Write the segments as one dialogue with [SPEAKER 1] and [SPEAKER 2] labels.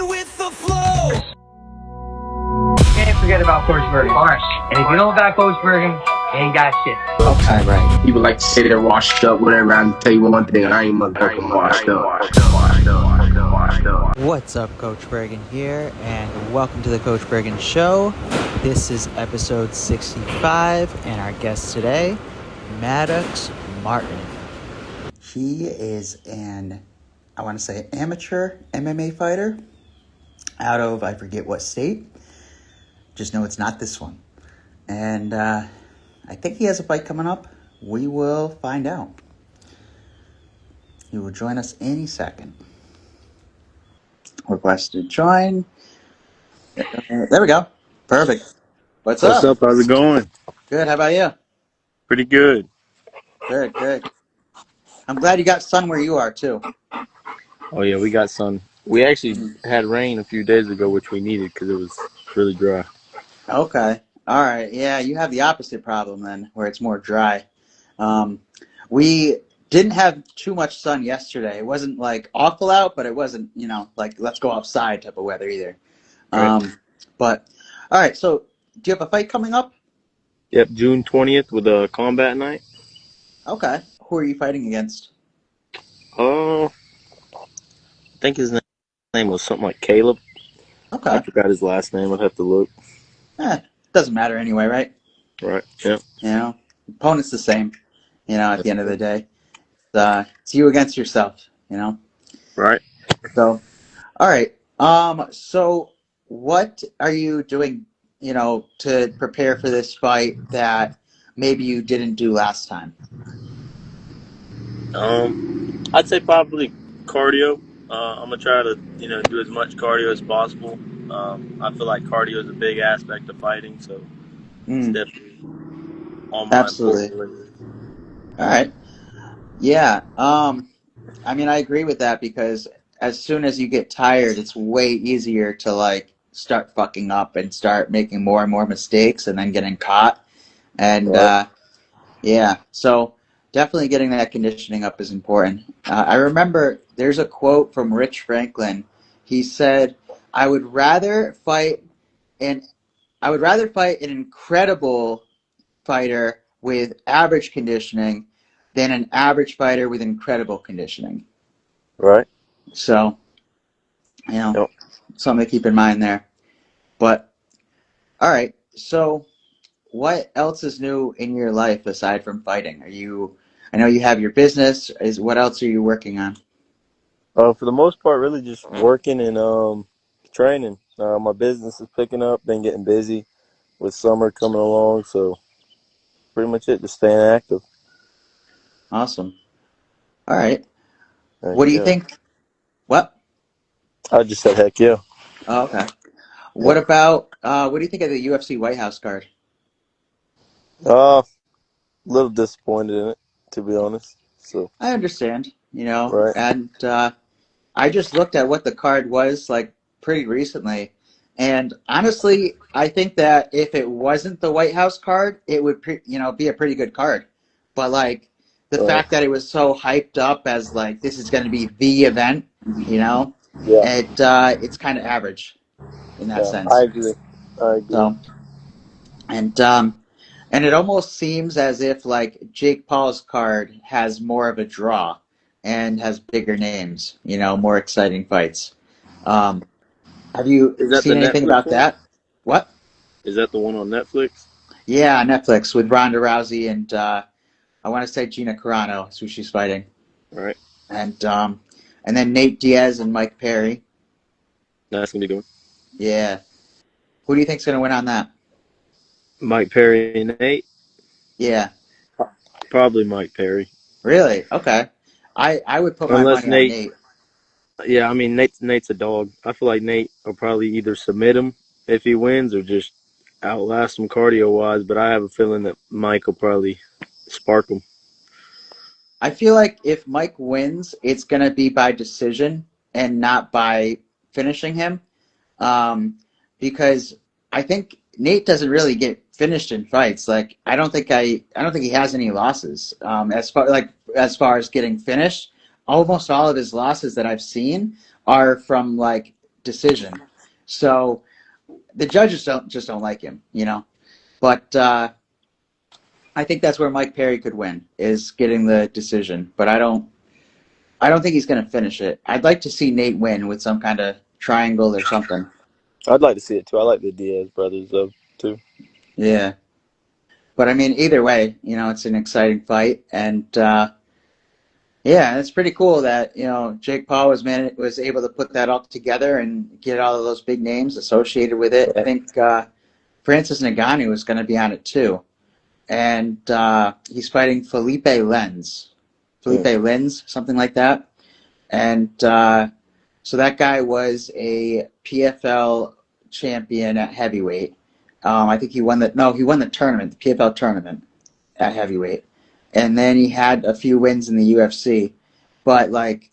[SPEAKER 1] with the flow.
[SPEAKER 2] Can't forget about Bergen. And if you don't got Bergen, you ain't got shit.
[SPEAKER 3] Okay, right.
[SPEAKER 4] People like to say they're washed up, whatever. I can tell you one thing, I ain't motherfucking washed up.
[SPEAKER 3] What's up, Coach Bergen here, and welcome to the Coach Bergen Show. This is episode 65, and our guest today, Maddox Martin. He is I want to say, amateur MMA fighter out of, I forget what state. Just know it's not this one. And I think he has a fight coming up. We will find out. He will join us any second. Request to join. There we go. Perfect. What's
[SPEAKER 5] What's
[SPEAKER 3] up?
[SPEAKER 5] up? How's it going?
[SPEAKER 3] Good. How about you?
[SPEAKER 5] Pretty good.
[SPEAKER 3] Good. I'm glad you got sun where you are, too.
[SPEAKER 5] Oh, yeah, we got sun. We actually had rain a few days ago, which we needed because it was really dry.
[SPEAKER 3] Okay. All right. Yeah, you have the opposite problem then, where it's more dry. We didn't have too much sun yesterday. It wasn't like awful out, but it wasn't, like let's go outside type of weather either.
[SPEAKER 5] Right.
[SPEAKER 3] But all right. So, do you have a fight coming up?
[SPEAKER 5] Yep, June 20th with a combat night.
[SPEAKER 3] Okay. Who are you fighting against?
[SPEAKER 5] Oh, I think his name was something like Caleb.
[SPEAKER 3] Okay.
[SPEAKER 5] I forgot his last name. I'd have to look.
[SPEAKER 3] Doesn't matter anyway, right?
[SPEAKER 5] Right. Yep.
[SPEAKER 3] Opponent's the same. At the end of the day, it's you against yourself.
[SPEAKER 5] Right.
[SPEAKER 3] So, all right. So what are you doing, to prepare for this fight that maybe you didn't do last time?
[SPEAKER 5] I'd say probably cardio. I'm gonna try to, do as much cardio as possible. I feel like cardio is a big aspect of fighting, so it's definitely on my
[SPEAKER 3] Absolutely.
[SPEAKER 5] important list.
[SPEAKER 3] All right. Yeah. I agree with that because as soon as you get tired, it's way easier to start fucking up and start making more and more mistakes and then getting caught. And
[SPEAKER 5] Right.
[SPEAKER 3] yeah, so definitely getting that conditioning up is important. I remember there's a quote from Rich Franklin. He said, "I would rather fight an incredible fighter with average conditioning than an average fighter with incredible conditioning."
[SPEAKER 5] Right.
[SPEAKER 3] So,
[SPEAKER 5] Yep.
[SPEAKER 3] something to keep in mind there. But all right, so what else is new in your life aside from fighting? I know you have your business. What else are you working on?
[SPEAKER 5] For the most part, really just working and training. My business is picking up, been getting busy with summer coming along, so pretty much it, just staying active.
[SPEAKER 3] Awesome. All right.
[SPEAKER 5] Heck
[SPEAKER 3] What do you
[SPEAKER 5] yeah.
[SPEAKER 3] think? What?
[SPEAKER 5] I just said heck yeah.
[SPEAKER 3] Oh, okay. What
[SPEAKER 5] Yep.
[SPEAKER 3] about, what do you think of the UFC White House card?
[SPEAKER 5] A little disappointed in it, to be honest. So,
[SPEAKER 3] I understand,
[SPEAKER 5] right.
[SPEAKER 3] and I just looked at what the card was pretty recently. And honestly, I think that if it wasn't the White House card, it would, be a pretty good card. But the
[SPEAKER 5] Right.
[SPEAKER 3] fact that it was so hyped up as this is going to be the event,
[SPEAKER 5] Yeah.
[SPEAKER 3] it's kind of average in that
[SPEAKER 5] Yeah. I
[SPEAKER 3] sense.
[SPEAKER 5] agree. I agree.
[SPEAKER 3] So, and it almost seems as if Jake Paul's card has more of a draw and has bigger names, more exciting fights. Have you
[SPEAKER 5] Is that the
[SPEAKER 3] seen anything
[SPEAKER 5] Netflix
[SPEAKER 3] about
[SPEAKER 5] one?
[SPEAKER 3] that? What?
[SPEAKER 5] Is that the one on Netflix?
[SPEAKER 3] Yeah, Netflix with Ronda Rousey and I want to say Gina Carano is who she's fighting,
[SPEAKER 5] Right.
[SPEAKER 3] and then Nate Diaz and Mike Perry.
[SPEAKER 5] That's gonna be good.
[SPEAKER 3] Yeah, who do you think's gonna win on that?
[SPEAKER 5] Mike Perry and Nate.
[SPEAKER 3] Yeah,
[SPEAKER 5] Probably Mike Perry.
[SPEAKER 3] really? Okay, I would put my
[SPEAKER 5] Unless
[SPEAKER 3] money on
[SPEAKER 5] Nate.
[SPEAKER 3] Nate.
[SPEAKER 5] Yeah, I mean Nate's a dog. I feel like Nate will probably either submit him if he wins or just outlast him cardio wise. But I have a feeling that Mike will probably spark him.
[SPEAKER 3] I feel like if Mike wins, it's gonna be by decision and not by finishing him. um, because I think Nate doesn't really get finished in fights. I don't think he has any losses. As far as getting finished, almost all of his losses that I've seen are from decision. So the judges don't like him, you know. But I think that's where Mike Perry could win, is getting the decision. But I don't think he's going to finish it. I'd like to see Nate win with some kind of triangle or something.
[SPEAKER 5] I'd like to see it too. I like the Diaz brothers though too.
[SPEAKER 3] Yeah. But I mean, either way, you know, it's an exciting fight, and yeah, it's pretty cool that, you know, Jake Paul was able to put that all together and get all of those big names associated with it. I think Francis Ngannou is going to be on it too, and he's fighting Felipe Lins, something like that, and so that guy was a PFL champion at heavyweight. I think he won the tournament, the PFL tournament at heavyweight. And then he had a few wins in the UFC. But, like,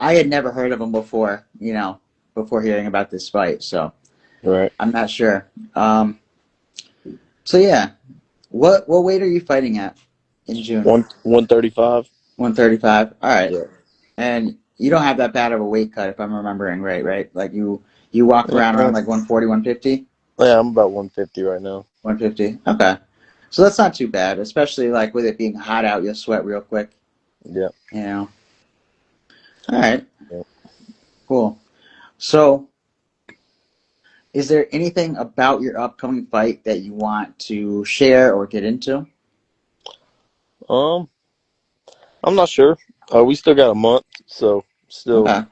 [SPEAKER 3] I had never heard of him before, you know, before hearing about this fight. So
[SPEAKER 5] Right.
[SPEAKER 3] I'm not sure. So, yeah. What weight are you fighting at in June?
[SPEAKER 5] 135.
[SPEAKER 3] 135. All right.
[SPEAKER 5] Yeah.
[SPEAKER 3] And you don't have that bad of a weight cut, if I'm remembering right? Like, you walk around like 140, 150?
[SPEAKER 5] Yeah, I'm about 150 right now.
[SPEAKER 3] 150. Okay. So that's not too bad, especially like with it being hot out, you'll sweat real quick.
[SPEAKER 5] Yeah.
[SPEAKER 3] You know. All right.
[SPEAKER 5] Yeah.
[SPEAKER 3] Cool. So, is there anything about your upcoming fight that you want to share or get into?
[SPEAKER 5] I'm not sure. We still got a month, so still,
[SPEAKER 3] Okay.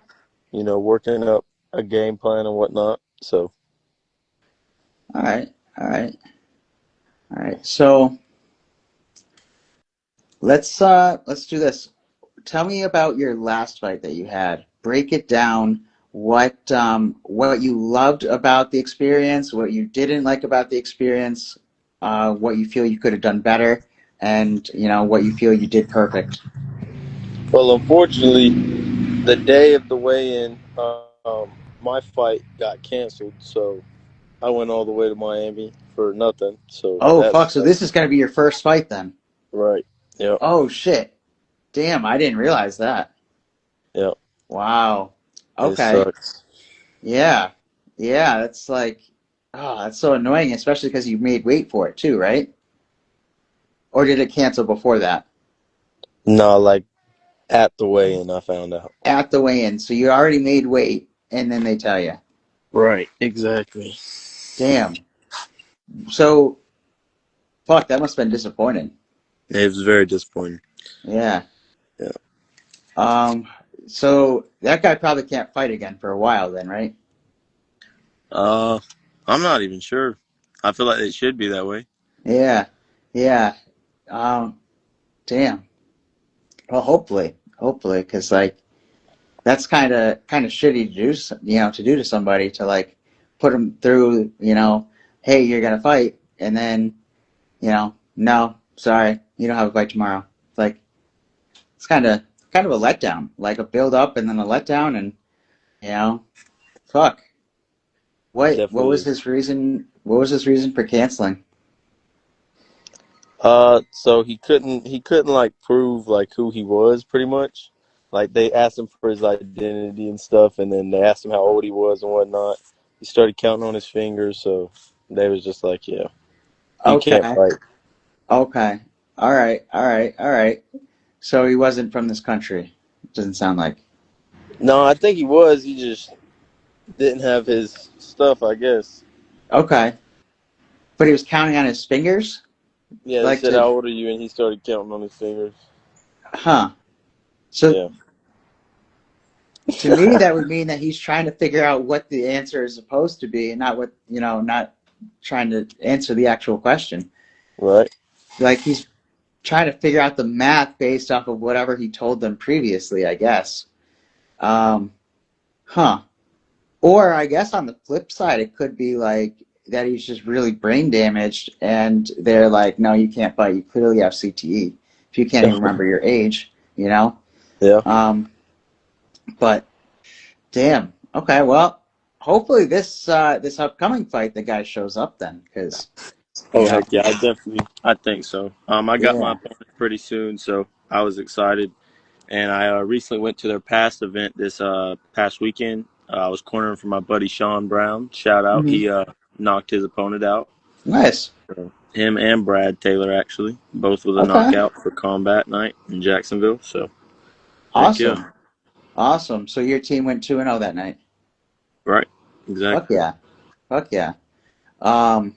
[SPEAKER 5] you know, working up a game plan and whatnot. So
[SPEAKER 3] All right. So let's do this. Tell me about your last fight that you had. Break it down. What you loved about the experience, what you didn't like about the experience, what you feel you could have done better, and you know what you feel you did perfect.
[SPEAKER 5] Well, unfortunately, the day of the weigh-in, my fight got canceled, so I went all the way to Miami for nothing. So
[SPEAKER 3] Oh fuck! So this is gonna be your first fight then?
[SPEAKER 5] Right. Yeah.
[SPEAKER 3] Oh shit! Damn, I didn't realize that.
[SPEAKER 5] Yeah.
[SPEAKER 3] Wow. Okay.
[SPEAKER 5] It sucks.
[SPEAKER 3] Yeah. That's like, oh, that's so annoying, especially because you made weight for it too, right? Or did it cancel before that?
[SPEAKER 5] No, like at the weigh-in, I found out.
[SPEAKER 3] At the weigh-in, so you already made weight, and then they tell you.
[SPEAKER 5] Right. Exactly.
[SPEAKER 3] Damn. So, fuck, that must have been disappointing.
[SPEAKER 5] It was very disappointing.
[SPEAKER 3] Yeah.
[SPEAKER 5] Yeah.
[SPEAKER 3] So that guy probably can't fight again for a while then, right?
[SPEAKER 5] I'm not even sure. I feel like it should be that way.
[SPEAKER 3] Yeah. Damn. Well, hopefully, because like that's kind of shitty to do, you know, to do to somebody, to like put them through, you know, hey, you're gonna fight, and then, you know, no, sorry, you don't have a fight tomorrow. It's like it's kind of a letdown, like a build up and then a letdown, and you know, fuck. What
[SPEAKER 5] Definitely
[SPEAKER 3] was
[SPEAKER 5] is.
[SPEAKER 3] his reason? What was his reason for canceling?
[SPEAKER 5] So he couldn't like prove like who he was, pretty much. Like they asked him for his identity and stuff, and then they asked him how old he was and whatnot. He started counting on his fingers, so they was just like, yeah, you can't
[SPEAKER 3] Okay.
[SPEAKER 5] fight.
[SPEAKER 3] Okay. All right. So he wasn't from this country. Doesn't sound like.
[SPEAKER 5] No, I think he was. He just didn't have his stuff, I guess.
[SPEAKER 3] Okay. But he was counting on his fingers?
[SPEAKER 5] Yeah, they
[SPEAKER 3] Like
[SPEAKER 5] said,
[SPEAKER 3] to,
[SPEAKER 5] how old are you? And he started counting on his fingers.
[SPEAKER 3] huh. So
[SPEAKER 5] Yeah.
[SPEAKER 3] to me, that would mean that he's trying to figure out what the answer is supposed to be, and not what, you know, not trying to answer the actual question.
[SPEAKER 5] Right.
[SPEAKER 3] Like he's trying to figure out the math based off of whatever he told them previously, I guess. Huh. Or I guess on the flip side, it could be like that he's just really brain damaged, and they're like, no, you can't fight. You clearly have CTE. If you can't even remember your age, you know?
[SPEAKER 5] Yeah.
[SPEAKER 3] But damn. Okay, well, hopefully this upcoming fight, the guy shows up then, because
[SPEAKER 5] Oh, heck yeah, I think so. I got my
[SPEAKER 3] yeah.
[SPEAKER 5] opponent pretty soon, so I was excited. And I recently went to their past event this past weekend. I was cornering for my buddy Sean Brown. Shout out.
[SPEAKER 3] Hmm.
[SPEAKER 5] He knocked his opponent out.
[SPEAKER 3] Nice.
[SPEAKER 5] So, him and Brad Taylor, actually. Both with a
[SPEAKER 3] Okay.
[SPEAKER 5] knockout for combat night in Jacksonville. So, heck yeah.
[SPEAKER 3] Awesome. Awesome. So your team went 2-0 that night.
[SPEAKER 5] Right.
[SPEAKER 3] Fuck
[SPEAKER 5] Exactly.
[SPEAKER 3] yeah. Fuck yeah. Um,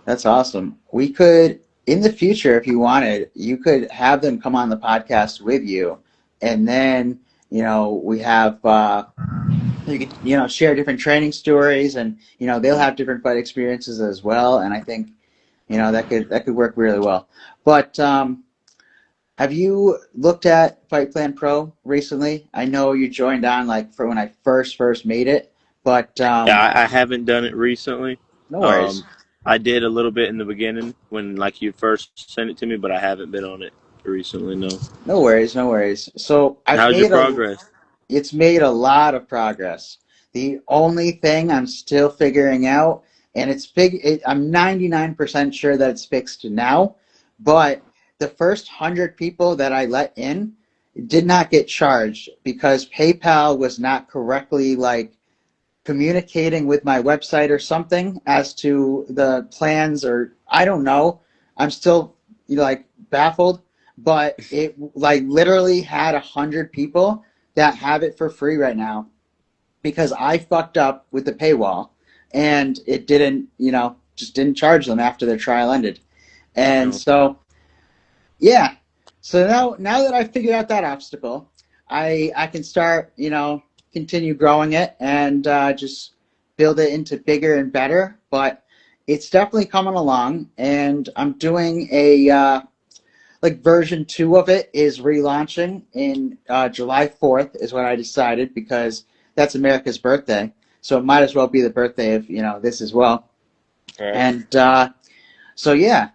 [SPEAKER 3] that's awesome. We could, in the future, if you wanted, you could have them come on the podcast with you, and then we have you could share different training stories, and they'll have different fight experiences as well. And I think that could work really well. But have you looked at Fight Plan Pro recently? I know you joined on like for when I first made it, but
[SPEAKER 5] Yeah, I haven't done it recently.
[SPEAKER 3] no worries.
[SPEAKER 5] Um, I did a little bit in the beginning when like you first sent it to me, but I haven't been on it recently. No.
[SPEAKER 3] No worries, no worries. So
[SPEAKER 5] How's your progress?
[SPEAKER 3] it's made a lot of progress. The only thing I'm still figuring out, and I'm 99% sure that it's fixed now, but the first 100 people that I let in did not get charged because PayPal was not correctly like communicating with my website or something as to the plans, or I don't know. I'm still like baffled, but it like literally had 100 people that have it for free right now because I fucked up with the paywall and it didn't, just didn't charge them after their trial ended. And
[SPEAKER 5] No.
[SPEAKER 3] so, yeah. So now that I figured out that obstacle, I can start, continue growing it and just build it into bigger and better. But it's definitely coming along, and I'm doing a like version 2 of it is relaunching in July 4th is what I decided because that's America's birthday. So it might as well be the birthday of this as well.
[SPEAKER 5] All right.
[SPEAKER 3] And so yeah.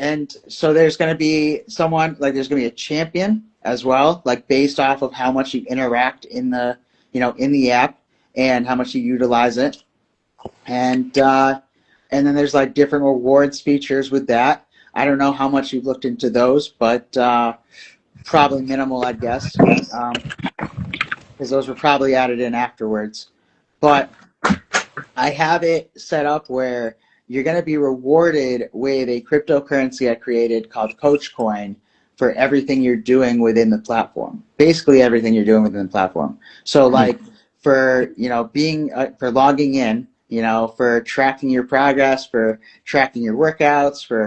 [SPEAKER 3] And so there's going to be there's going to be a champion as well, like based off of how much you interact in the, in the app and how much you utilize it. And then there's like different rewards features with that. I don't know how much you've looked into those, but probably minimal, I guess, because those were probably added in afterwards. But I have it set up where you're going to be rewarded with a cryptocurrency I created called Coach Coin for everything you're doing within the platform. Basically everything you're doing within the platform. So like for, being, for logging in, for tracking your progress, for tracking your workouts, for,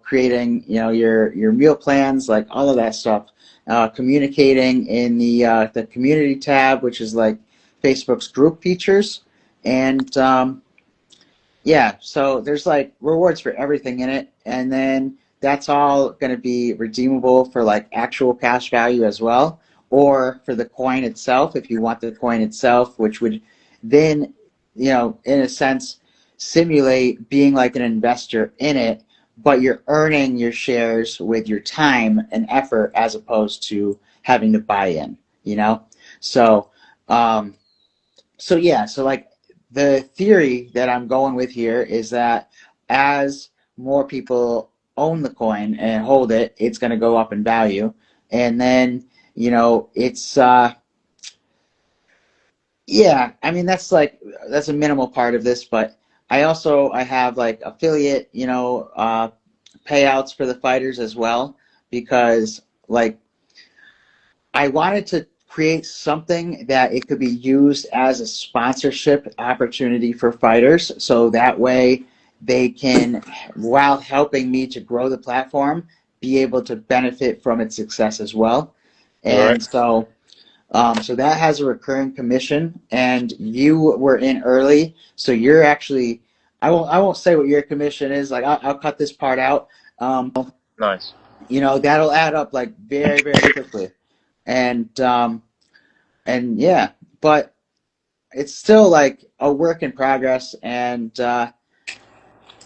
[SPEAKER 3] creating, your meal plans, like all of that stuff. Communicating in the community tab, which is like Facebook's group features. And yeah, so there's like rewards for everything in it, and then that's all going to be redeemable for like actual cash value as well, or for the coin itself if you want the coin itself, which would then, in a sense, simulate being like an investor in it, but you're earning your shares with your time and effort as opposed to having to buy in, So, so like the theory that I'm going with here is that as more people own the coin and hold it, it's going to go up in value. And then, it's, yeah, I mean, that's a minimal part of this, but I have like affiliate, payouts for the fighters as well, because like I wanted to create something that it could be used as a sponsorship opportunity for fighters, so that way they can, while helping me to grow the platform, be able to benefit from its success as well. And
[SPEAKER 5] Right.
[SPEAKER 3] so that has a recurring commission, and you were in early, so you're actually, I won't say what your commission is, like I'll cut this part out.
[SPEAKER 5] Nice.
[SPEAKER 3] That'll add up like very, very quickly. And yeah, but it's still like a work in progress, and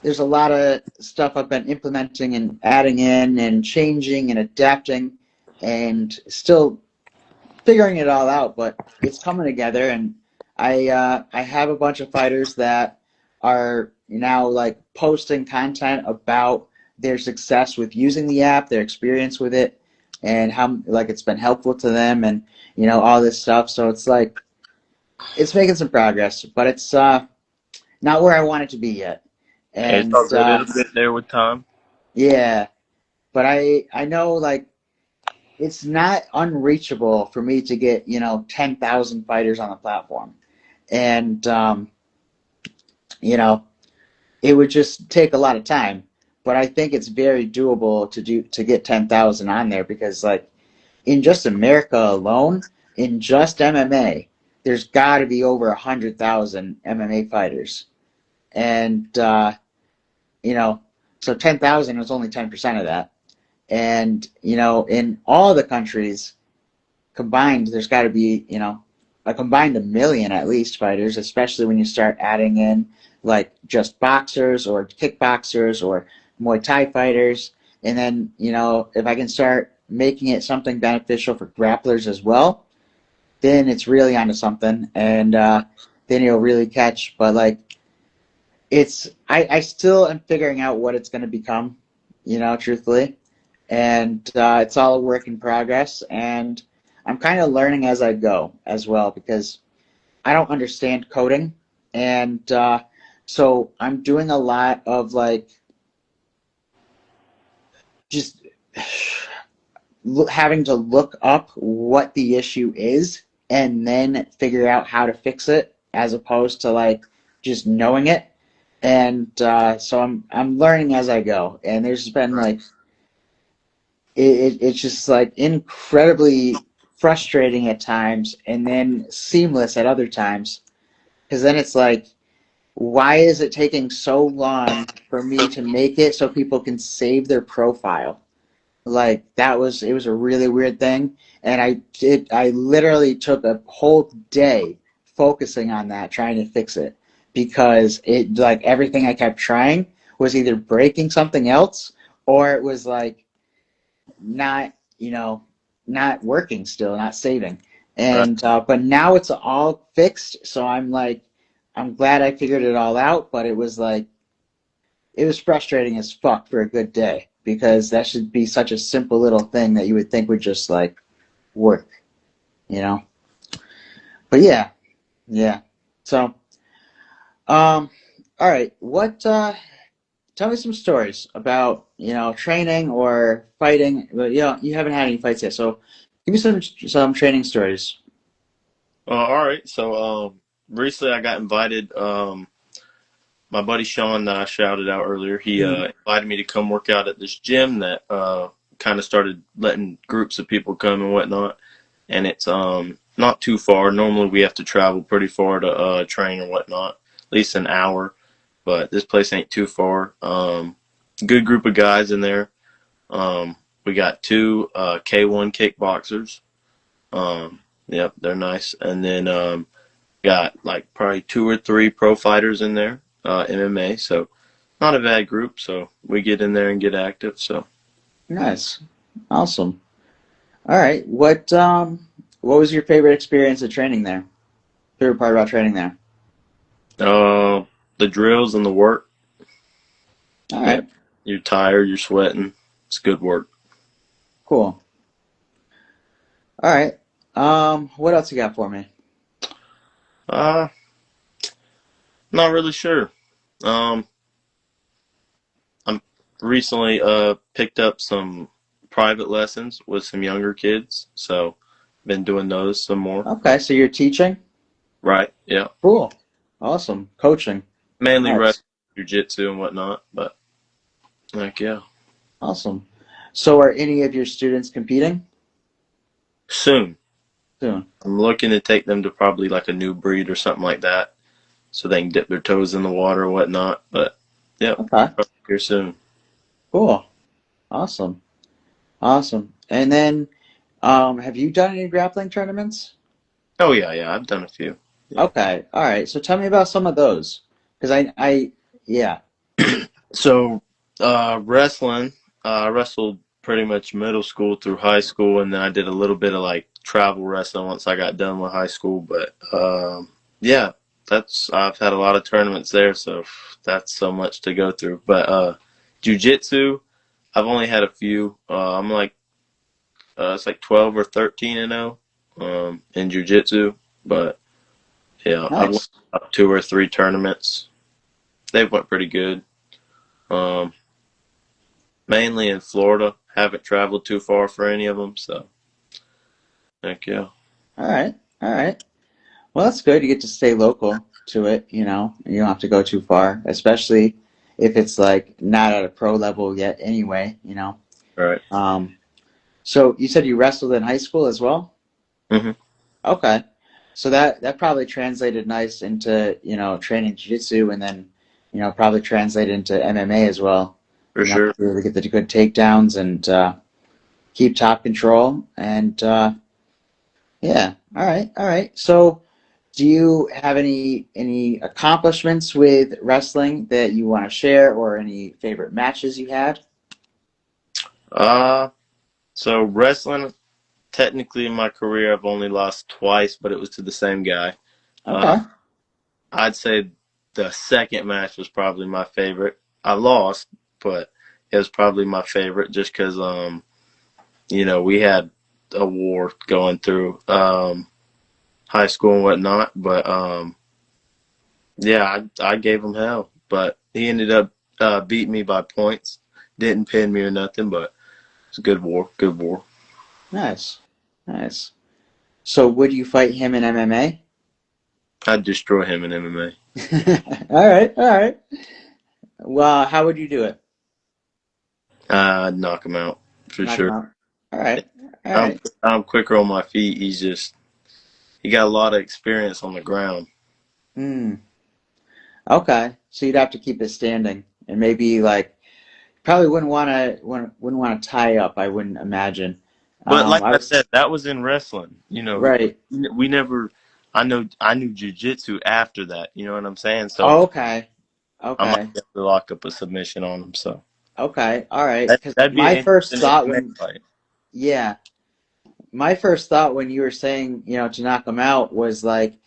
[SPEAKER 3] there's a lot of stuff I've been implementing and adding in and changing and adapting and still figuring it all out, but it's coming together. And I have a bunch of fighters that are now like posting content about their success with using the app, their experience with it, and how like it's been helpful to them, and all this stuff. So it's like it's making some progress, but it's not where I want it to be yet.
[SPEAKER 5] It's
[SPEAKER 3] And
[SPEAKER 5] all good. It'll get there with time.
[SPEAKER 3] yeah, but I know like it's not unreachable for me to get 10,000 fighters on the platform, and you know it would just take a lot of time. But I think it's very doable to get 10,000 on there, because like in just America alone, in just MMA, there's got to be over 100,000 MMA fighters, and so 10,000 is only 10% of that. And in all the countries combined, there's got to be a combined 1 million at least fighters, especially when you start adding in like just boxers or kickboxers or Muay Thai fighters. And then if I can start making it something beneficial for grapplers as well, then it's really onto something, and then you'll really catch. But like I still am figuring out what it's going to become, truthfully, and it's all a work in progress, and I'm kind of learning as I go as well, because I don't understand coding, and so I'm doing a lot of like just having to look up what the issue is and then figure out how to fix it, as opposed to like just knowing it. And so I'm learning as I go, and there's been like it's just like incredibly frustrating at times, and then seamless at other times, because then it's like, why is it taking so long for me to make it so people can save their profile? Like it was a really weird thing, and I literally took a whole day focusing on that, trying to fix it, because it like everything I kept trying was either breaking something else, or it was like not not working still, not saving.
[SPEAKER 5] Right.
[SPEAKER 3] And but now it's all fixed, so I'm glad I figured it all out. But it was like it was frustrating as fuck for a good day, because that should be such a simple little thing that you would think would just like work, but yeah. So all right, tell me some stories about training or fighting. But you haven't had any fights yet, so give me some training stories.
[SPEAKER 5] All right. So recently I got invited. My buddy Sean that I shouted out earlier, he invited me to come work out at this gym that kind of started letting groups of people come and whatnot. And it's not too far. Normally we have to travel pretty far to train or whatnot, at least an hour. But this place ain't too far. Good group of guys in there. We got two K1 kickboxers. Yep, they're nice. And then got like probably 2 or 3 pro fighters in there, MMA. So not a bad group. So we get in there and get active. So
[SPEAKER 3] Nice, awesome. All right, what was your favorite experience of training there? Favorite part about training there?
[SPEAKER 5] the drills and the work.
[SPEAKER 3] All
[SPEAKER 5] Yeah,
[SPEAKER 3] right,
[SPEAKER 5] you're tired, you're sweating. It's good work.
[SPEAKER 3] cool. All right, what else you got for me?
[SPEAKER 5] Uh, Not really sure. Um, I'm recently picked up some private lessons with some younger kids, so been doing those some more.
[SPEAKER 3] Okay, so you're teaching?
[SPEAKER 5] Right? Yeah.
[SPEAKER 3] Cool, awesome. Coaching,
[SPEAKER 5] Mainly
[SPEAKER 3] nice,
[SPEAKER 5] wrestling, jiu-jitsu and whatnot, but like yeah.
[SPEAKER 3] awesome. So are any of your students competing
[SPEAKER 5] Soon.
[SPEAKER 3] soon?
[SPEAKER 5] I'm looking to take them to probably like a new breed or something like that, so they can dip their toes in the water or whatnot. But yep,
[SPEAKER 3] Okay,
[SPEAKER 5] probably here soon.
[SPEAKER 3] cool, awesome, awesome. And then, have you done any grappling tournaments?
[SPEAKER 5] Oh yeah, yeah, I've done a few. Yeah.
[SPEAKER 3] Okay, all right. So tell me about some of those, because yeah.
[SPEAKER 5] So wrestling, I wrestled pretty much middle school through high school, and then I did a little bit of like travel wrestling once I got done with high school. But yeah, I've had a lot of tournaments there, so that's so much to go through. But jiu-jitsu, I've only had a few. I'm like It's like 12 or 13-0 in jiu-jitsu. But yeah, I won
[SPEAKER 3] Nice.
[SPEAKER 5] about 2 or 3 tournaments. They went pretty good. Mainly in Florida. Haven't traveled too far for any of them. So, heck yeah.
[SPEAKER 3] All right. All right. Well, that's good. You get to stay local to it, you know. You don't have to go too far, especially if it's like not at a pro level yet anyway, you know.
[SPEAKER 5] Right.
[SPEAKER 3] So you said you wrestled in high school as well?
[SPEAKER 5] Mm-hmm.
[SPEAKER 3] Okay. So that probably translated nice into, you know, training jiu-jitsu and then, you know, probably translated into MMA as well.
[SPEAKER 5] For
[SPEAKER 3] You know,
[SPEAKER 5] sure.
[SPEAKER 3] to really get the good takedowns and keep top control. And yeah, all right, all right. So do you have any accomplishments with wrestling that you want to share or any favorite matches you had?
[SPEAKER 5] So wrestling, technically in my career, I've only lost twice, but it was to the same guy.
[SPEAKER 3] Okay.
[SPEAKER 5] I'd say the second match was probably my favorite. I lost, but it was probably my favorite just because, you know, we had a war going through high school and whatnot. But, yeah, I gave him hell. But he ended up beating me by points. Didn't pin me or nothing, but it's a good war. Good war.
[SPEAKER 3] Nice. Nice. So would you fight him in MMA?
[SPEAKER 5] I'd destroy him in MMA.
[SPEAKER 3] All right, all right. Well, how would you do it?
[SPEAKER 5] I'd knock him out for
[SPEAKER 3] Knock him
[SPEAKER 5] sure.
[SPEAKER 3] out. All right, all
[SPEAKER 5] I'm
[SPEAKER 3] right.
[SPEAKER 5] I'm quicker on my feet. He got a lot of experience on the ground.
[SPEAKER 3] Hmm. Okay. So you'd have to keep it standing, and maybe like probably wouldn't want to tie up. I wouldn't imagine.
[SPEAKER 5] But like
[SPEAKER 3] I
[SPEAKER 5] I
[SPEAKER 3] was
[SPEAKER 5] said, that was in wrestling. You know,
[SPEAKER 3] right.
[SPEAKER 5] we never. I knew jujitsu after that. You know what I'm saying? So
[SPEAKER 3] Oh, okay.
[SPEAKER 5] I might
[SPEAKER 3] Okay.
[SPEAKER 5] be able to lock up a submission on him. So
[SPEAKER 3] Okay. All right. Because
[SPEAKER 5] that'd be
[SPEAKER 3] my
[SPEAKER 5] an
[SPEAKER 3] first
[SPEAKER 5] interesting
[SPEAKER 3] thought
[SPEAKER 5] MMA
[SPEAKER 3] when
[SPEAKER 5] fight.
[SPEAKER 3] yeah, my first thought when you were saying, you know, to knock him out was like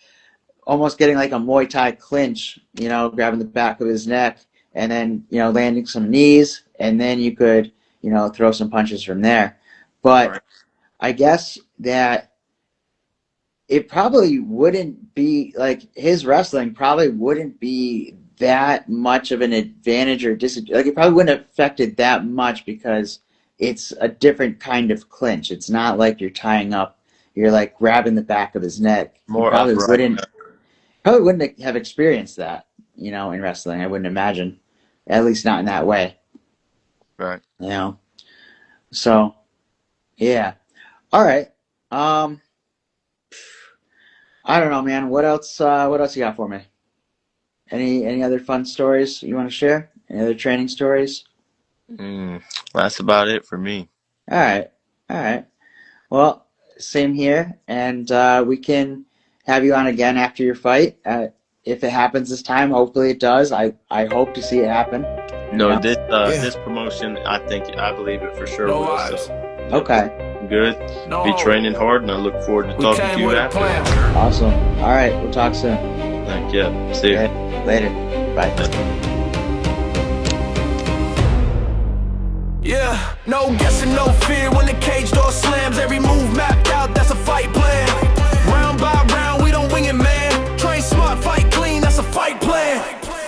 [SPEAKER 3] almost getting like a Muay Thai clinch, you know, grabbing the back of his neck and then, you know, landing some knees and then you could, you know, throw some punches from there. But
[SPEAKER 5] Right.
[SPEAKER 3] I guess that it probably wouldn't be like his wrestling probably wouldn't be that much of an advantage or disadvantage. Like it probably wouldn't have affected that much because it's a different kind of clinch. It's not like you're tying up, you're like grabbing the back of his neck. He
[SPEAKER 5] More upright.
[SPEAKER 3] probably wouldn't have experienced that, you know, in wrestling. I wouldn't imagine, at least not in that way,
[SPEAKER 5] Right.
[SPEAKER 3] you know. So yeah, all right. I don't know, man. What else? What else you got for me? Any other fun stories you want to share? Any other training stories?
[SPEAKER 5] That's about it for me.
[SPEAKER 3] All right, all right. Well, same here, and we can have you on again after your fight. If it happens this time, hopefully it does. I hope to see it happen.
[SPEAKER 5] No,
[SPEAKER 3] Yeah.
[SPEAKER 5] this promotion, I believe it for sure will. So,
[SPEAKER 3] Okay,
[SPEAKER 5] good. Be training hard, and I look forward to talking to you after.
[SPEAKER 3] awesome. All right, we'll talk soon.
[SPEAKER 5] Thank you. See you.
[SPEAKER 3] Okay, later. Bye.
[SPEAKER 1] Yeah, no guessing, no fear when the cage door slams. Every move mapped out, that's a fight plan. Round by round, we don't wing it, man. Train smart, fight clean, that's a fight plan.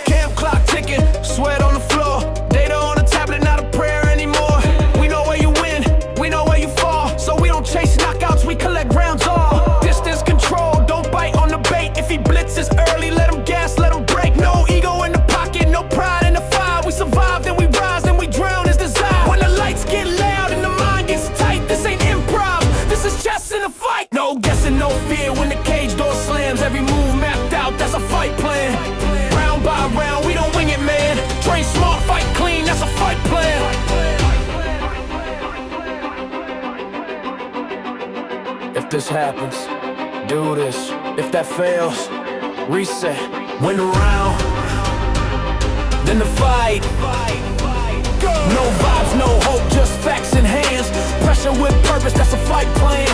[SPEAKER 1] Camp clock ticking, sweat on the floor. Data on the tablet, not a prayer anymore. We know where you win, we know where you fall. So we don't chase knockouts, we collect rounds all. Distance control, don't bite on the bait. If he blitzes early, let him gas, let him break. No ego in the pocket, no pride in the fire. We survive, then we rise, then we drown as desire. When the lights get loud and the mind gets tight, this ain't improv, this is chess in a fight. No guessing, no fear when the cage door slams. Every move mapped out, that's a fight plan. Round by round, we don't wing it, man. Train smart, fight clean, that's a fight plan. If this happens, do this. If that fails, reset. Win the round, then the fight. No vibes, no hope, just facts in hands. Pressure with purpose, that's a fight plan.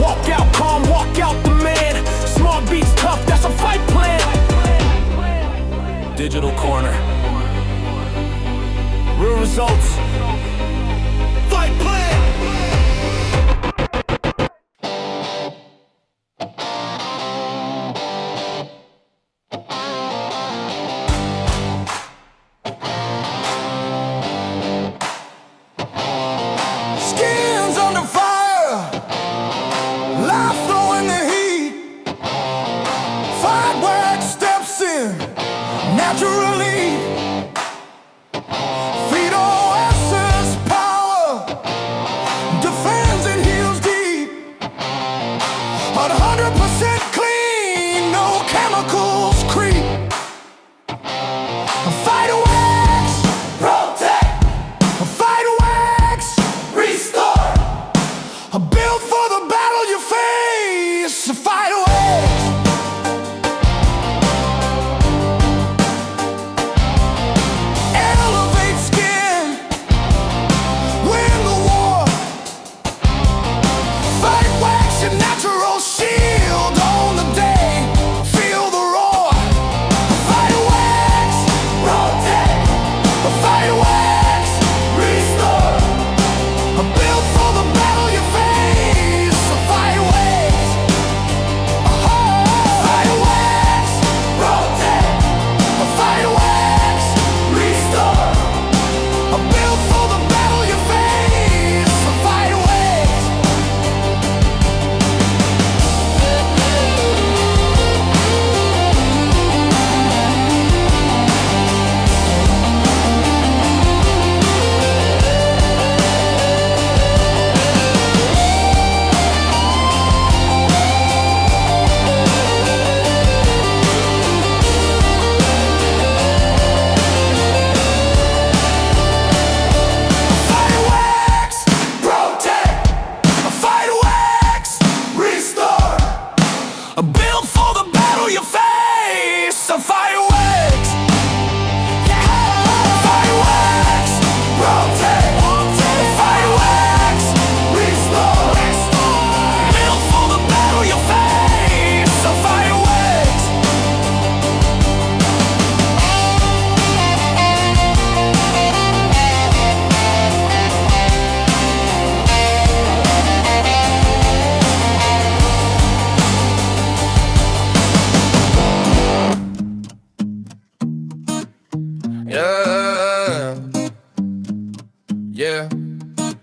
[SPEAKER 1] Walk out calm, walk out the man. Smart beats tough, that's a fight plan. Digital corner. Real results. Fight plan. naturally. Fetal essence power defends and heals deep. 100% clean, no chemicals creep. Fight wax, protect. Fight wax, restore. Built for the battle you face. Fight wax. Elevate skin, win the war. Fight wax, your natural shield on the day. Feel the roar. Fight wax, protect. Fight wax, restore. Built for the battle you face. Fight wax. Fight wax, protect. Fight wax, restore. Built for the battle you face. Fight wax. Fight wax, protect. Fight wax, restore. Built for the battle you face. Fight wax. Fight wax, protect. Fight wax, restore. Built for the battle you face. Fight wax.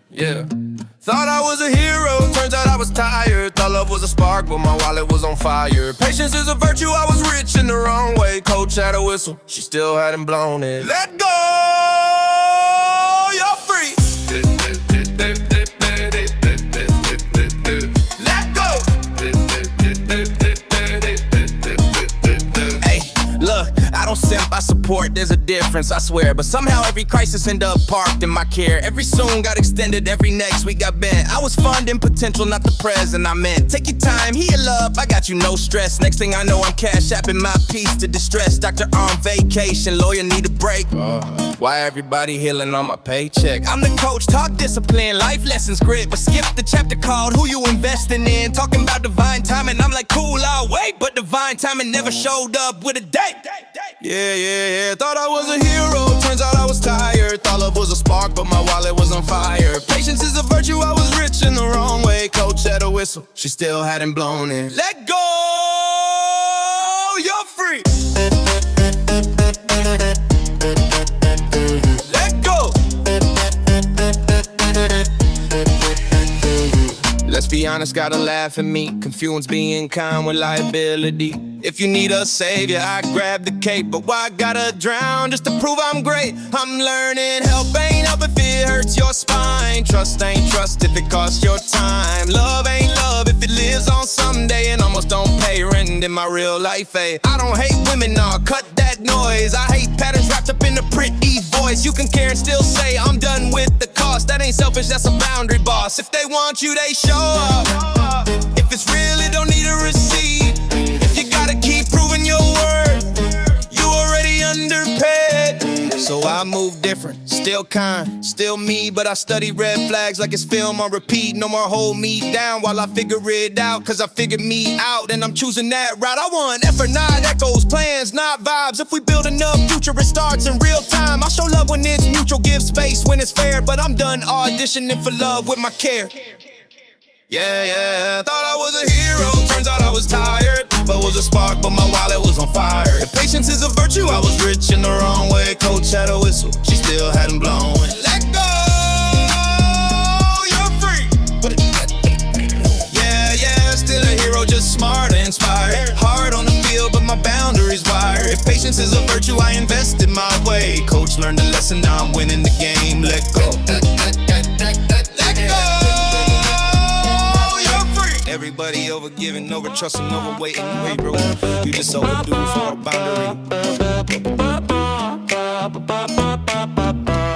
[SPEAKER 1] Yeah. Thought I was a hero, turns out I was tired. Thought love was a spark, but my wallet was on fire. Patience is a virtue, I was rich in the wrong way. Coach had a whistle, she still hadn't blown it. Let go, you're free. Let go. Hey, look, I don't simp, I support, there's a difference, I swear. But somehow every crisis end up parked in my care. Every soon got extended, every next week got bent. I was funding potential, not the present I meant. Take your time, heal up, I got you, no stress. Next thing I know, I'm cash apping my piece to distress. Doctor on vacation, lawyer need a break. Why everybody healing on my paycheck? I'm the coach, talk discipline, life lessons, grit. But skip the chapter called who you investing in. Talking about divine timing, I'm like cool, I'll wait. But divine timing never showed up with a date. Yeah. Thought I was a hero, turns out I was tired. Thought love was a spark, but my wallet was on fire. Patience is a virtue, I was rich in the wrong way. Coach had a whistle, she still hadn't blown it. Let go, you're free. Let go. Let's be honest, gotta laugh at me. Confuse being kind with liability. If you need a savior, I grab the cape. But why gotta drown just to prove I'm great? I'm learning, help ain't help if it hurts your spine. Trust ain't trust if it costs your time. Love ain't love if it lives on someday and almost don't pay rent in my real life, eh? I don't hate women, nah, cut that noise. I hate patterns wrapped up in a pretty voice. You can care and still say I'm done with the cost. That ain't selfish, that's a boundary, boss. If they want you, they show up. If it's real, it don't need a receipt. If you gotta keep proving your worth, you already underpaid. So I move different, still kind, still me. But I study red flags like it's film on repeat. No more hold me down while I figure it out. Cause I figured me out and I'm choosing that route. I want effort, not echoes, plans, not vibes. If we build enough future, it starts in real time. I'll show love when it's mutual, give space when it's fair. But I'm done auditioning for love with my care. Yeah, thought I was a hero, turns out I was tired. But was a spark, but my wallet was on fire. If patience is a virtue, I was rich in the wrong way. Coach had a whistle, she still hadn't blown. Let go, you're free. Yeah, still a hero, just smart and inspired. Hard on the field, but my boundaries wired. If patience patience is a virtue I invested my way. Coach learned the lesson, now I'm winning the game. Let go. Let go. You're free. Everybody over giving, over trusting, over waiting. Wait, bro, you just overdue for a boundary.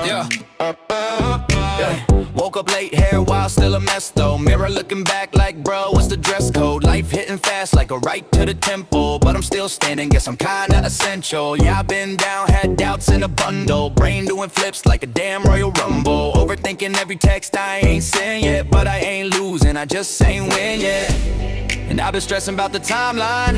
[SPEAKER 1] Yeah. Woke up late, hair wild, still a mess though. Mirror looking back like, bro, what's the dress code? Life hitting fast like a right to the temple, but I'm still standing, guess I'm kinda essential. Yeah, I've been down, had doubts in a bundle. Brain doing flips like a damn Royal Rumble. Overthinking every text I ain't sent yet, but I ain't losing, I just ain't win yet. And I've been stressing about the timeline,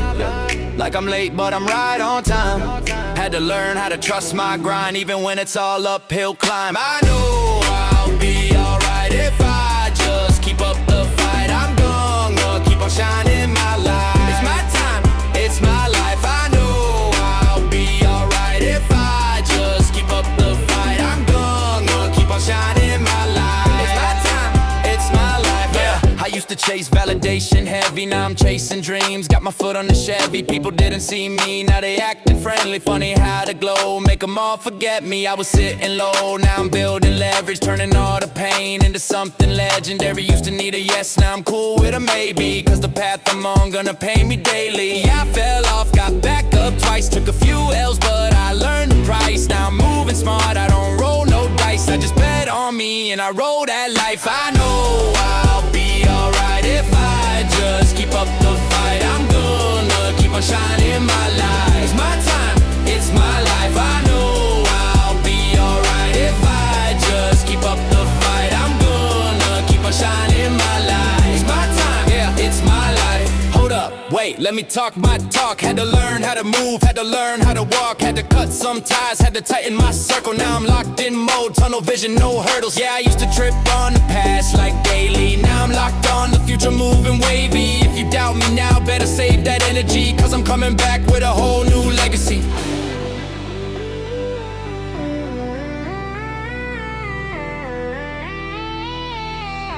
[SPEAKER 1] like I'm late but I'm right on time. Had to learn how to trust my grind, even when it's all uphill climb. I know I'll be alright if I just keep up the fight. I'm gonna keep on shining my light. It's my time, it's my life. I know I'll be alright if I just keep up the fight. I'm gonna keep on shining my light. It's my time, it's my life. Yeah, I used to chase validation heavy, now I'm chasing dreams. Got my foot on the Chevy, people didn't see me, now they acting friendly. Funny how to glow, make them all forget me. I was sitting low, now I'm building leverage, turning all the pain into something legendary. Used to need a yes, now I'm cool with a maybe, cause the path I'm on gonna pay me daily. Yeah, I fell off, got back up twice, took a few L's, but I learned the price. Now I'm moving smart, I don't roll no dice, I just bet on me and I roll that life. I know I'll be alright if I just keep up the fight. I'm gonna keep on shining my light. It's my time, it's my life. I know I'll be alright if I just keep up the fight. I'm gonna keep on shining my light. It's my time, yeah, it's my life. Hold up, wait, let me talk my talk. Had to learn how to move, had to learn how to walk. Had to cut some ties, had to tighten my circle. Now I'm locked in mode, tunnel vision, no hurdles. Yeah, I used to trip on the past like daily. Now I'm locked on the future, moving wavy. If you doubt me now, better save that energy, cause I'm coming back with a whole new legacy.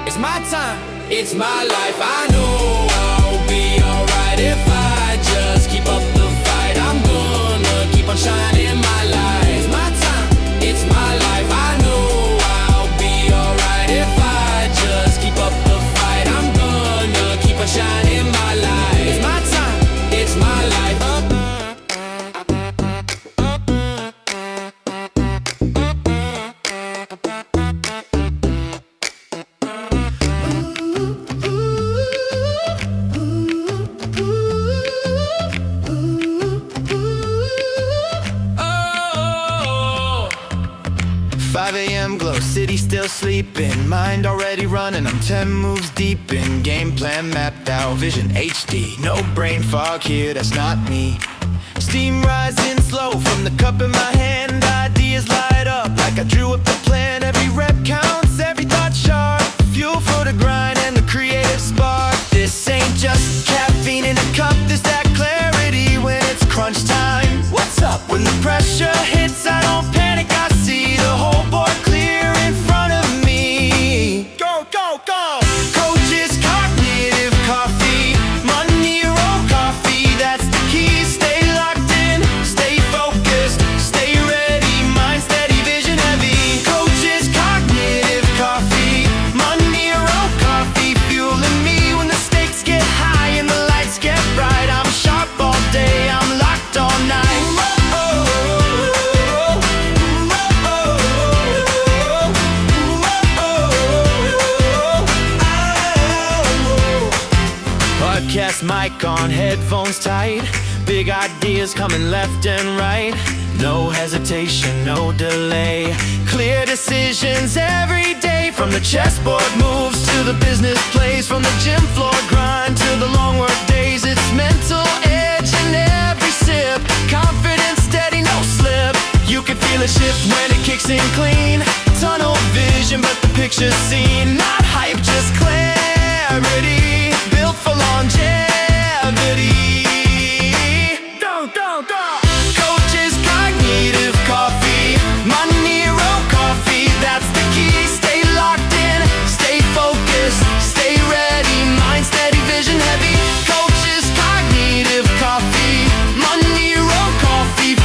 [SPEAKER 1] It's my time, it's my life. I know I'll be alright if I just keep up the fight. I'm gonna keep on shining my light. It's my time, it's my life. I know I'll be alright if I just keep up the fight. I'm gonna keep on shining my light. It's my time, it's my life. Glow city still sleeping, mind already running. I'm 10 moves deep in, game plan mapped out, vision HD. No brain fog here, that's not me. Steam rising slow from the cup in my hand. Ideas light up like I drew up the plan. Every rep counts, every thought sharp. Fuel for the grind and the creative spark. This ain't just caffeine in a cup, there's that clarity when it's crunch time. What's up? When the pressure hits, I don't panic, I see the whole board clear in front of me. Go, go, go! Coach's cognitive coffee, money roll coffee, that's the key. Stay locked in, stay focused, stay ready, mind steady, vision heavy. Coach's cognitive coffee, money roll coffee, fueling me when the stakes get high and the lights get bright. I'm sharp all day, I'm locked all night. Podcast mic on, headphones tight. Big ideas coming left and right. No hesitation, no delay. Clear decisions every day. From the chessboard moves to the business plays. From the gym floor grind to the long work days. It's mental edge in every sip. Confident, steady, no slip. You can feel a shift when it kicks in clean. Tunnel vision, but the picture's seen. Not hype, just clarity. Built for longevity. Go, go, go! Coach's cognitive coffee, money roll coffee, that's the key. Stay locked in, stay focused, stay ready, mind steady, vision heavy. Coach's cognitive coffee, money roll coffee.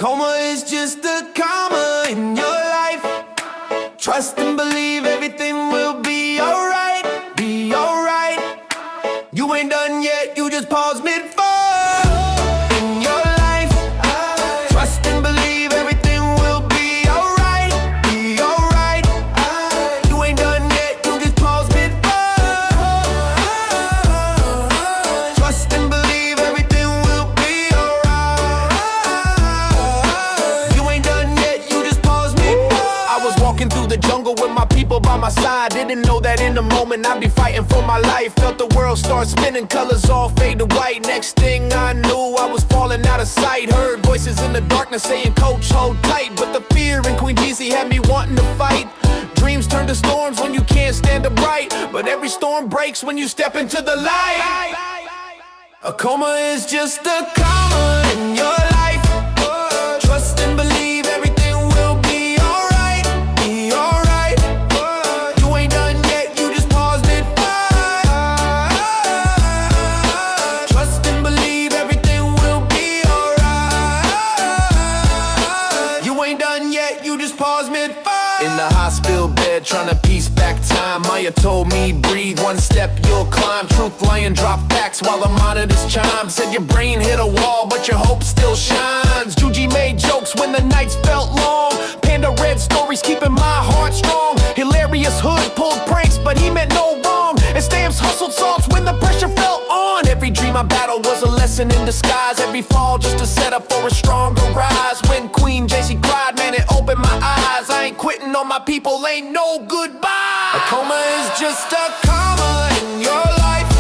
[SPEAKER 1] coma is just a comma in your life. Trust and believe everything will be alright, be alright. You ain't done yet, you just pause mid-fall in your life. Trust and believe everything will be alright, be alright. You ain't done yet, you just pause mid-fall. Trust and believe everything will be alright. You ain't done yet, you just pause mid-fall. I was walking through the jungle with my people by my side. Didn't know that in a moment I'd be fighting for my life. Felt the world start spinning, colors all fade to white. Next thing I knew, I was falling out of sight. Heard voices in the darkness saying, coach, hold tight. But the fear in Queen Jeezy had me wanting to fight. Dreams turn to storms when you can't stand the bright. But every storm breaks when you step into the light. A coma is just a comma in your life. Trust and believe everything will be alright, be alright. You ain't done yet, you just paused it. Trust and believe everything will be alright. You ain't done yet, you just paused mid-fight. In the hospital bed, trying to piece back time. Maya told me, breathe, one step you'll climb. Truth lying, drop facts while the monitors chime. Said your brain hit a wall, but your hope still shines. Juji made jokes when the nights felt long. Panda read stories, keeping my heart strong. Hilarious hood pulled pranks, but he meant no wrong. And Stamps hustled songs when the pressure felt on. Every dream I battled was a lesson in disguise. Every fall just a setup for a stronger rise. When Queen Jay-Z cried, man, it opened my eyes. I ain't quitting on my people, ain't no goodbye. A coma is just a comma in your life.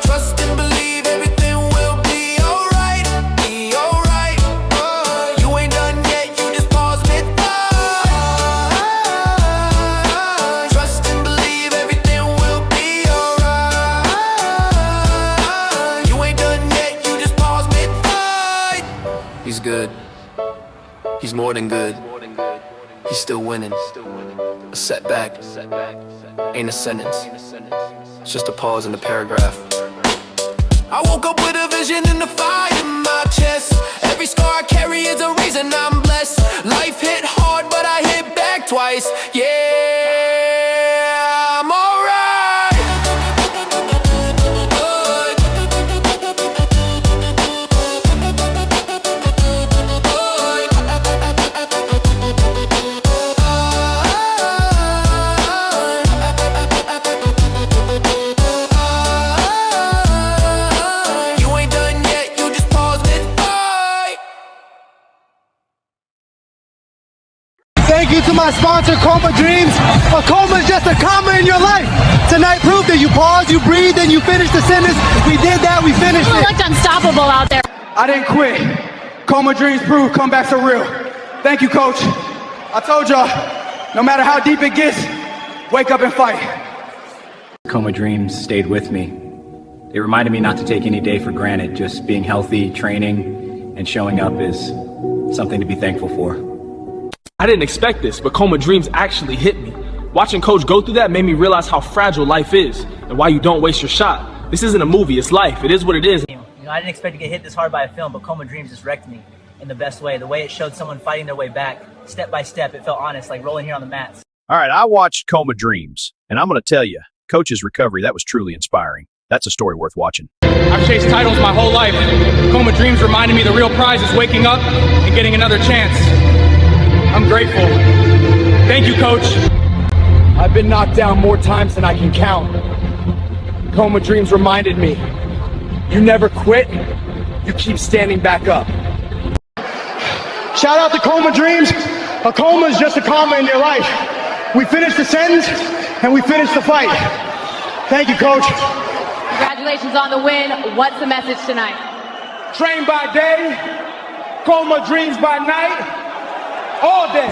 [SPEAKER 1] Trust and believe everything will be alright, be alright. You ain't done yet, you just pause mid-fight. Trust and believe everything will be alright. You ain't done yet, you just pause mid-fight. He's good. He's more than good. He's still winning. A setback ain't a sentence. It's just a pause in the paragraph. I woke up with a vision and a fire in my chest. Every scar I carry is a reason I'm blessed. Life hit hard, but I hit back twice. Yeah, I'm alright.
[SPEAKER 6] Thank you to my sponsor, Coma Dreams. A coma is just a comma in your life. Tonight proved that you pause, you breathe, and you finish the sentence. We did that, we finished
[SPEAKER 7] You
[SPEAKER 6] it.
[SPEAKER 7] looked unstoppable out there.
[SPEAKER 6] I didn't quit. Coma Dreams proved comebacks are real. Thank you, coach. I told y'all, no matter how deep it gets, wake up and fight.
[SPEAKER 8] Coma Dreams stayed with me. They reminded me not to take any day for granted. Just being healthy, training, and showing up is something to be thankful for.
[SPEAKER 9] I didn't expect this, but Coma Dreams actually hit me. Watching Coach go through that made me realize how fragile life is and why you don't waste your shot. This isn't a movie, it's life. It is what it is.
[SPEAKER 10] You know, I didn't expect to get hit this hard by a film, but Coma Dreams just wrecked me in the best way. The way it showed someone fighting their way back, step by step, it felt honest, like rolling here on the mats.
[SPEAKER 11] All right, I watched Coma Dreams, and I'm going to tell you, Coach's recovery, that was truly inspiring. That's a story worth watching.
[SPEAKER 12] I've chased titles my whole life. Coma Dreams reminded me the real prize is waking up and getting another chance. I'm grateful. Thank you, Coach.
[SPEAKER 6] I've been knocked down more times than I can count. Coma Dreams reminded me, you never quit, you keep standing back up. Shout out to Coma Dreams. A coma is just a comma in your life. We finished the sentence and we finished the fight. Thank you, Coach.
[SPEAKER 7] Congratulations on the win. What's the message tonight?
[SPEAKER 6] Train by day, Coma Dreams by night, all day.